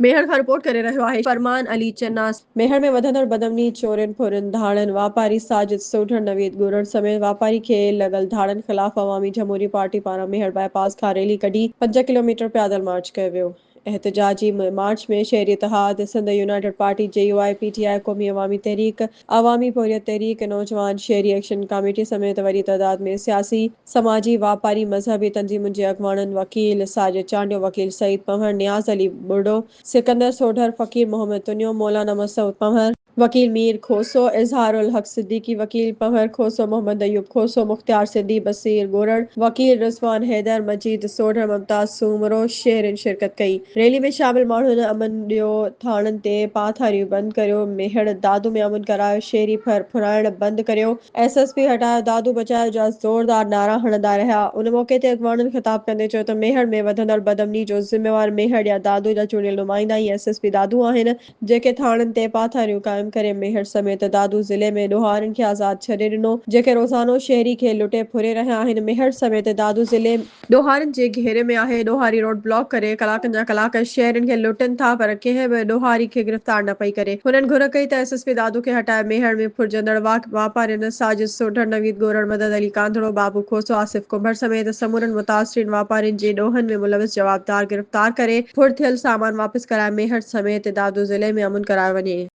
मेहर खां रिपोर्ट करे रहियो आहे फरमान अली चन्नास। मेहर में वधंदड़ बदमनी, चोरियुनि फुरियुनि धाड़नि, वापारी साजिद सोढर नवीद गुरड़ समेत वापारी खे लॻल धाड़नि ख़िलाफ़ अवामी जमहूरी पार्टी पारां मेहर बाईपास खां रैली कढी 5 किलोमीटर पैदल मार्च कयो वियो। एहतजाजी मार्च में शहरी इतिहाद, Sindh united party, JUI, PTI, क़ौमी अवामी तहरीक, अवामी हुर्रियत तहरीक, नौजवान शहरी एक्शन कमेटी समेत वॾी तइदाद में सियासी, समाजी, वापारी, मज़हबी तंज़ीमुनि जे अॻुवाननि, वकील साजिद चांडियो, वकील सईद पंवर, नियाज़ अली बुर्डो, सिकंदर सोढर, फ़कीर मोहम्मद तुनियो, मौलाना मसूद पंवर, वकील मीर खोसो, इजहारुल हक सिद्दीकी, वकील पंवर खोसो, मोहम्मद अयूब खोसो, मुख्तियार सिद्दी, बसीर गोरड़, वकील रिजवान हैदर, मजीद सोढर, मुमताज सूमरो शहरनि शिरकत कई। रैली में शामिल माण्हुनि अमन ॾियो, थाणनि ते पाथारियूं बंदि करियो, मेहर दादू में अमन करायो, शहरी फुराइण बंदि करियो, SSP हटायो, दादू बचायो जा ज़ोरदार नारा हणंदा रहिया। उन मौके ते अॻुवाननि ख़िताब कंदे चयो त मेहर में वधंदड़ बदमनी जो ज़िम्मेवार मेहर या दादू जा चूंडियल नुमाइंदा ई SSP दादू आहिनि, जेके थाणनि ते पाथारियूं क़ाइम करे मेहर समेत दादू ज़िले में ॾोहारियुनि खे आज़ाद छॾे ॾिनो, जेके रोज़ानो शहरी खे लुटे फुरे रहिया आहिनि। मेहर समेत दादू ज़िले ॾोहारियुनि जे घेरे में आहे। ॾोहारी रोड ब्लॉक करे कलाकनि जा कलाक शहरनि खे लुटनि था, पर कंहिं बि ॾोहारी खे गिरफ़्तार न पई करे। हुननि घुर कई त SSP दादू खे हटाए। मेहर में फुरजंदड़ वापारियुनि साजिद सोढर, नवीद गोरड़, मदद अली कांधड़ो, बाबू खोसो, आसिफ कुंभर समेत समूरनि मुतासिरीन वापारियुनि जे ॾोहनि में मुलविस जवाबदार गिरफ़्तार करे फुर थियल सामान वापसि कराए मेहर समेत दादू ज़िले में अमन करायो वञे।